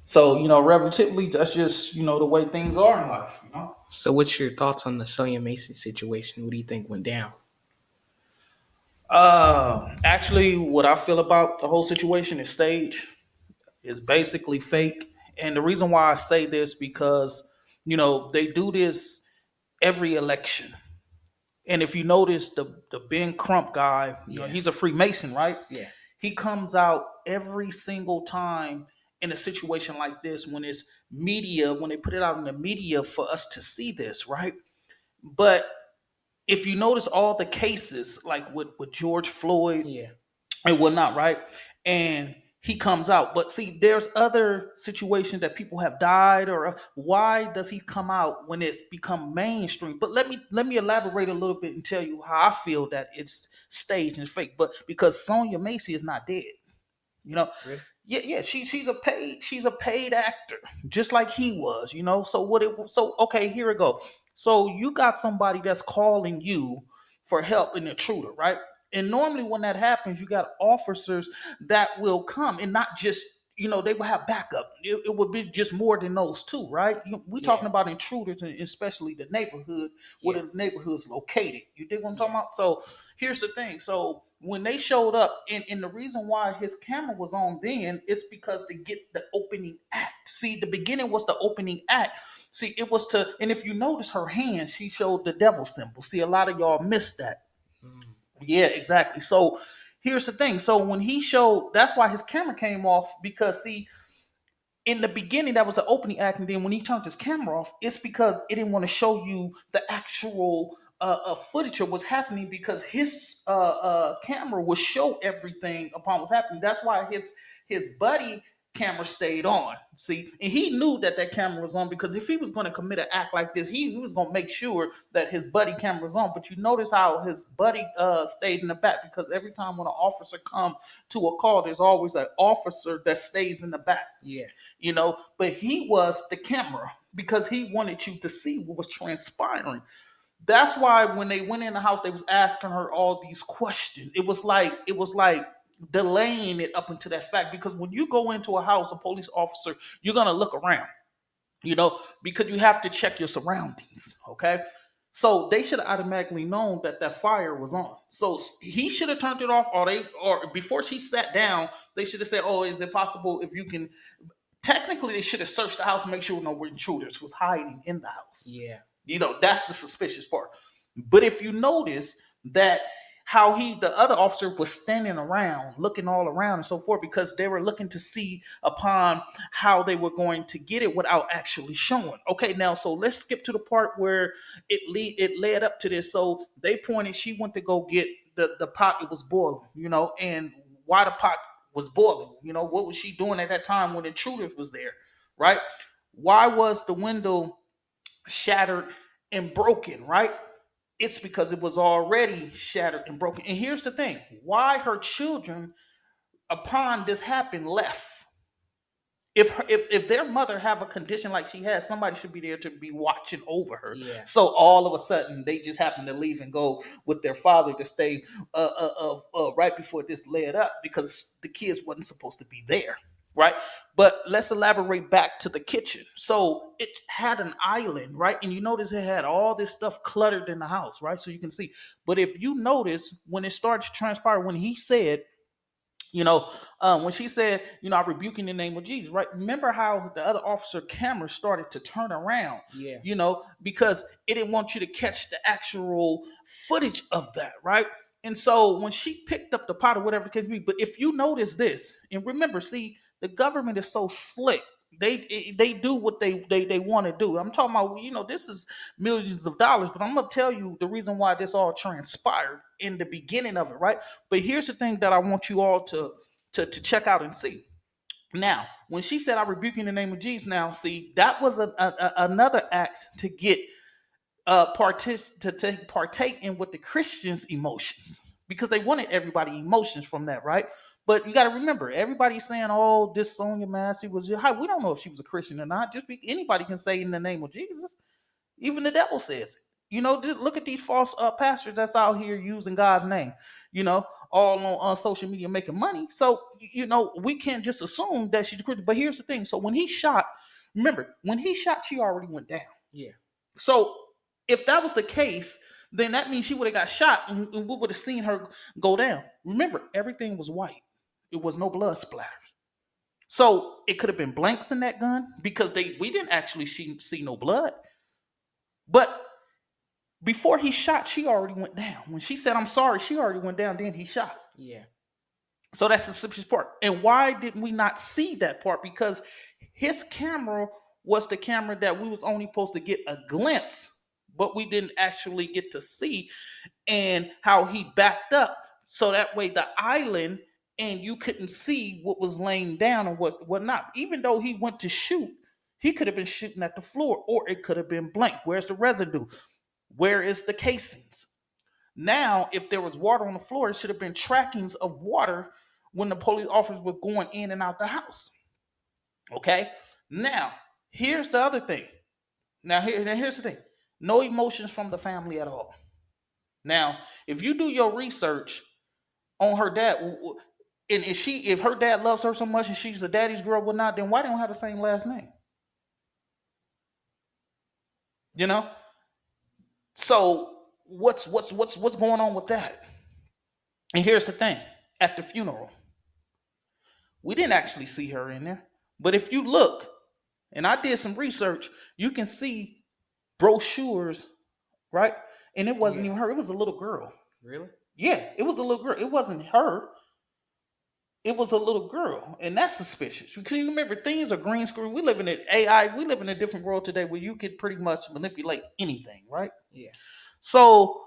So, relatively, that's just, the way things are in life. So, what's your thoughts on the Sonya Mason situation? What do you think went down? Actually, what I feel about the whole situation is stage. It's basically fake. And the reason why I say this because, they do this every election. And if you notice the Ben Crump guy, Yeah, he's a Freemason, right? yeah, He comes out every single time in a situation like this when it's media, when they put it out in the media for us to see this, right? But if you notice all the cases, like with George Floyd yeah, and whatnot, right? And he comes out. But see, there's other situations that people have died, or why does he come out when it's become mainstream? But let me elaborate a little bit and tell you how I feel that it's staged and fake. But because Sonya Macy is not dead, you know, really? yeah, she's a paid actor, just like he was, So okay, here we go. So you got somebody that's calling you for help, an intruder, right? And normally when that happens, you got officers that will come, and not just, they will have backup. It would be just more than those two, right? We're Yeah, talking about intruders, and especially the neighborhood yeah, where the neighborhood is located. You dig what I'm talking yeah, about? So here's the thing. So when they showed up, and the reason why his camera was on then is because to get the opening act. See, the beginning was the opening act. See, it was to, and if you notice her hand, she showed the devil symbol. See, a lot of y'all missed that. mm, Yeah, exactly. So here's the thing. So when he showed, that's why his camera came off, because see, in the beginning that was the opening act, and then when he turned his camera off, it's because it didn't want to show you the actual footage of what's happening, because his camera would show everything upon what's happening. That's why his buddy camera stayed on. See, and he knew that that camera was on, because if he was going to commit an act like this, he was going to make sure that his buddy camera was on. But you notice how his buddy stayed in the back, because every time when an officer come to a call, there's always an officer that stays in the back, yeah, but he was the camera because he wanted you to see what was transpiring. That's why when they went in the house, they was asking her all these questions. It was like delaying it up into that fact, because when you go into a house, a police officer, you're gonna look around, because you have to check your surroundings. Okay. So they should have automatically known that that fire was on. So he should have turned it off, or before she sat down, they should have said, "Oh, is it possible if you can?" Technically, they should have searched the house and make sure no intruders was hiding in the house. yeah, That's the suspicious part. But if you notice that how the other officer was standing around, looking all around and so forth, because they were looking to see upon how they were going to get it without actually showing. Okay, now so let's skip to the part where it led up to this. So they pointed, she went to go get the pot. It was boiling, and why the pot was boiling. What was she doing at that time when intruders was there, right? Why was the window shattered and broken, right? It's because it was already shattered and broken. And here's the thing: why her children, upon this happened, left. If their mother have a condition like she has, somebody should be there to be watching over her. yeah, So all of a sudden, they just happen to leave and go with their father to stay right before this led up, because the kids wasn't supposed to be there, right? But let's elaborate back to the kitchen. So it had an island, right? And you notice it had all this stuff cluttered in the house, right? So you can see. But if you notice, when it started to transpire, when he said, when she said, I rebuke in the name of Jesus, right? Remember how the other officer camera started to turn around, yeah, because it didn't want you to catch the actual footage of that, right? And so when she picked up the pot or whatever the case may be, but if you notice this, and remember, see, the government is so slick. They do what they want to do. I'm talking about, this is millions of dollars, but I'm gonna tell you the reason why this all transpired in the beginning of it, right? But here's the thing that I want you all to check out and see. Now, when she said, "I rebuke you in the name of Jesus," now see, that was another act to get partake in what the Christians' emotions, because they wanted everybody emotions from that, right? But you got to remember, everybody's saying, "Oh, this Sonya Massey was high." We don't know if she was a Christian or not. Anybody can say in the name of Jesus. Even the devil says it. Just look at these false pastors that's out here using God's name. You know, all on social media making money. So we can't just assume that she's a Christian. But here's the thing: so when he shot, remember when he shot, she already went down. Yeah. So if that was the case, then that means she would have got shot, and we would have seen her go down. Remember, everything was white. It was no blood splatters. So it could have been blanks in that gun because we didn't actually see no blood. But before he shot, she already went down. When she said, "I'm sorry," she already went down. Then he shot. Yeah. So that's the suspicious part. And why didn't we not see that part? Because his camera was the camera that we was only supposed to get a glimpse, but we didn't actually get to see, and how he backed up so that way the island and you couldn't see what was laying down and what not. Even though he went to shoot, he could have been shooting at the floor, or it could have been blank. Where's the residue? Where is the casings? Now, if there was water on the floor, it should have been trackings of water when the police officers were going in and out the house. Okay. Now, here's the other thing. Here's the thing. No emotions from the family at all. Now, if you do your research on her dad, and if her dad loves her so much and she's the daddy's girl, whatnot, then why they don't have the same last name? You know. So what's going on with that? And here's the thing: at the funeral, we didn't actually see her in there, but if you look, and I did some research, you can see brochures, right? And it wasn't Yeah. even her; it was a little girl. Really? Yeah, it was a little girl. It wasn't her. It was a little girl, and that's suspicious. Because you remember, things are green screen. We live in an AI. We live in a different world today where you could pretty much manipulate anything, right? Yeah. So,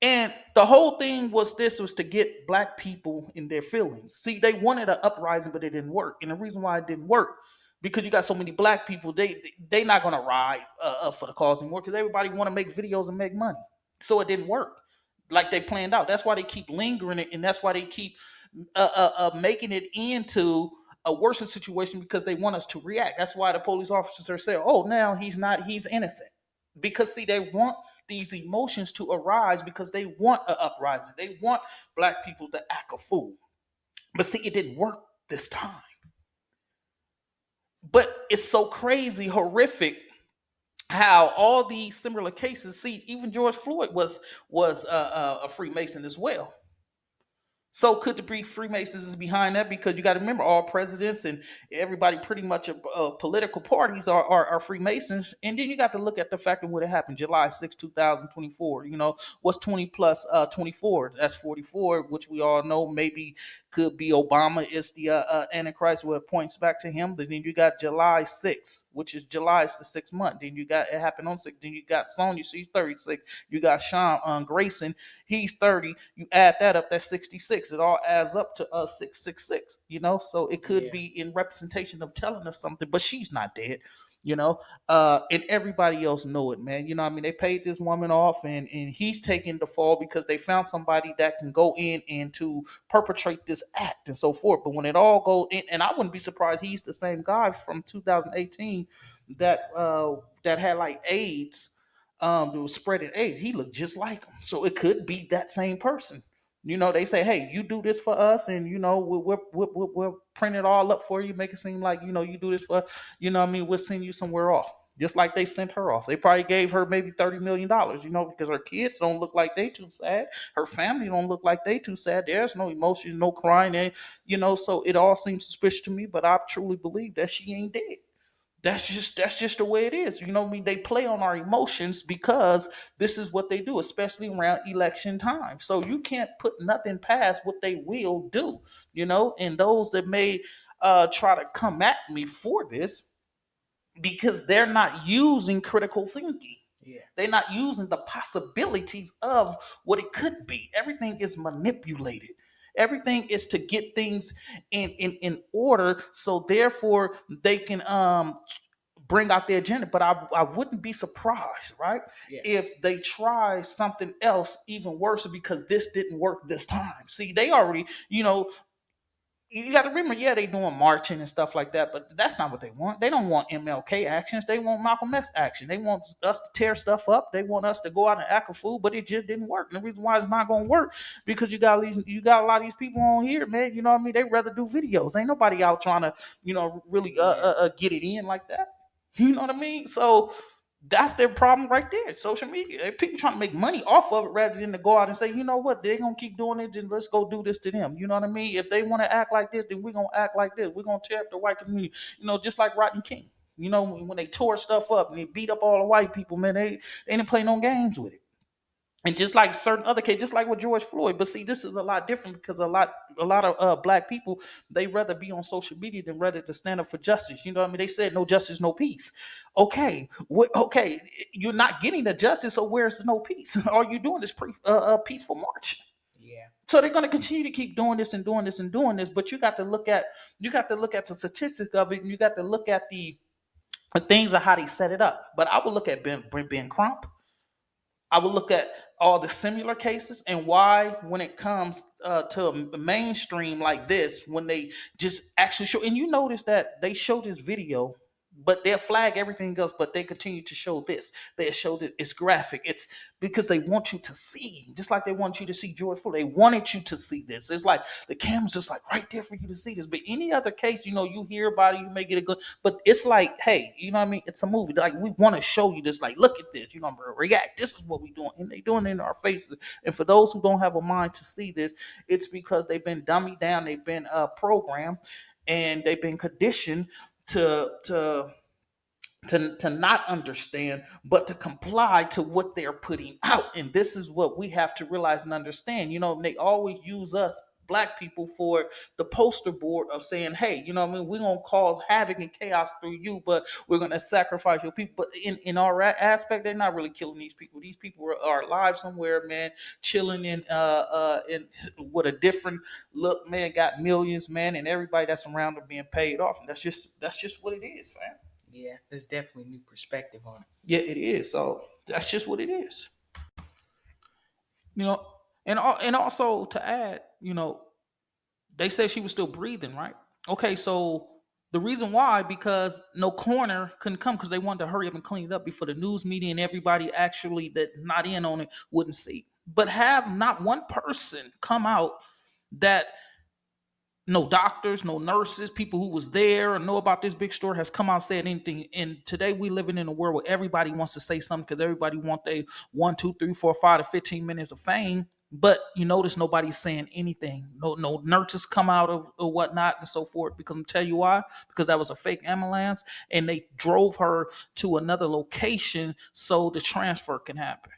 and the whole thing was to get black people in their feelings. See, they wanted an uprising, but it didn't work. And the reason why it didn't work, because you got so many black people, they not gonna ride up for the cause anymore because everybody want to make videos and make money. So it didn't work like they planned out. That's why they keep lingering it, and that's why they keep making it into a worse situation because they want us to react. That's why the police officers are saying, "Oh, now he's not, he's innocent." Because see, they want these emotions to arise because they want an uprising. They want black people to act a fool. But see, it didn't work this time. But it's so crazy, horrific how all these similar cases. See, even George Floyd was a Freemason as well. So could the be Freemasons is behind that? Because you got to remember, all presidents and everybody pretty much political parties are Freemasons. And then you got to look at the fact of what happened July 6, 2024. What's 20 plus 24? That's 44, which we all know maybe could be Obama is the Antichrist, where it points back to him. But then you got July 6th, which is July is the 6th month. Then you got it happened on 6th. Then you got Sonya, she's 36. You got Sean Grayson, he's 30. You add that up, that's 66. It all adds up to 666. So it could Yeah. be in representation of telling us something, but she's not dead. And everybody else know it, man. I mean, they paid this woman off, and he's taking the fall because they found somebody that can go in and to perpetrate this act and so forth. But when it all goes in, and I wouldn't be surprised he's the same guy from 2018 that had like AIDS, that was spreading AIDS. He looked just like him, so it could be that same person. They say, "Hey, you do this for us, and we'll print it all up for you, make it seem like you do this for, what I mean, we'll send you somewhere off." Just like they sent her off. They probably gave her maybe $30 million, because her kids don't look like they too sad. Her family don't look like they too sad. There's no emotion, no crying, and so it all seems suspicious to me. But I truly believe that she ain't dead. That's just the way it is. What I mean, they play on our emotions because this is what they do, especially around election time. So you can't put nothing past what they will do. And those that may try to come at me for this, because they're not using critical thinking. Yeah. They're not using the possibilities of what it could be. Everything is manipulated. Everything is to get things in order, so therefore they can bring out their agenda. But I wouldn't be surprised, right, Yeah. if they try something else even worse because this didn't work this time. See, they already, You got to remember, yeah, they doing marching and stuff like that, but that's not what they want. They don't want MLK actions. They want Malcolm X action. They want us to tear stuff up. They want us to go out and act a fool, but it just didn't work. And the reason why it's not going to work because you got a lot of these people on here, man. You know what I mean? They rather do videos. Ain't nobody out trying to, really Yeah. get it in like that. You know what I mean? So that's their problem right there. Social media. People trying to make money off of it rather than to go out and say, you know what, they're gonna keep doing it, just let's go do this to them. You know what I mean? If they want to act like this, then we're gonna act like this. We're gonna tear up the white community. Just like Rodney King. When they tore stuff up and they beat up all the white people, man, they didn't play no games with it. And just like certain other cases, just like with George Floyd. But see, this is a lot different because a lot of black people, they rather be on social media than rather to stand up for justice. You know what I mean? They said no justice, no peace. Okay, okay, you're not getting the justice, so where's the no peace? All you doing is peaceful march. Yeah. So they're going to continue to keep doing this and doing this and doing this. But you got to look at the statistics of it, and you got to look at the things of how they set it up. But I would look at Ben Crump. I would look at all the similar cases and why, when it comes to a mainstream like this, when they just actually show, and you notice that they show this video, but they'll flag everything else, but they continue to show this. They show that it's graphic. It's because they want you to see, just like they want you to see George Floyd. They wanted you to see this. It's like the camera's just like right there for you to see this. But any other case, you hear about it, you may get a good, but it's like, hey, you know what I mean? It's a movie. Like we want to show you this. Like, look at this. React. This is what we doing, and they doing it in our faces. And for those who don't have a mind to see this, it's because they've been dummied down. They've been programmed, and they've been conditioned to not understand, but to comply to what they're putting out. And this is what we have to realize and understand. They always use us black people for the poster board of saying, hey, we're gonna cause havoc and chaos through you, but we're gonna sacrifice your people. But in our aspect, they're not really killing these people. These people are alive somewhere, man, chilling in with a different look, man, got millions, man, and everybody that's around them being paid off. And that's just what it is, man. Yeah. There's definitely new perspective on it. Yeah, it is. So that's just what it is. You know, and also to add, they said she was still breathing, right? Okay, so the reason why, because no coroner couldn't come because they wanted to hurry up and clean it up before the news media and everybody actually that not in on it wouldn't see. But have not one person come out that, no doctors, no nurses, people who was there or know about this big story has come out and said anything. And today we living in a world where everybody wants to say something because everybody want they 1, 2, 3, 4, 5 to 15 minutes of fame. But you notice nobody's saying anything. No nurses come out of or whatnot and so forth. Because I'm tell you why. Because that was a fake ambulance and they drove her to another location so the transfer can happen.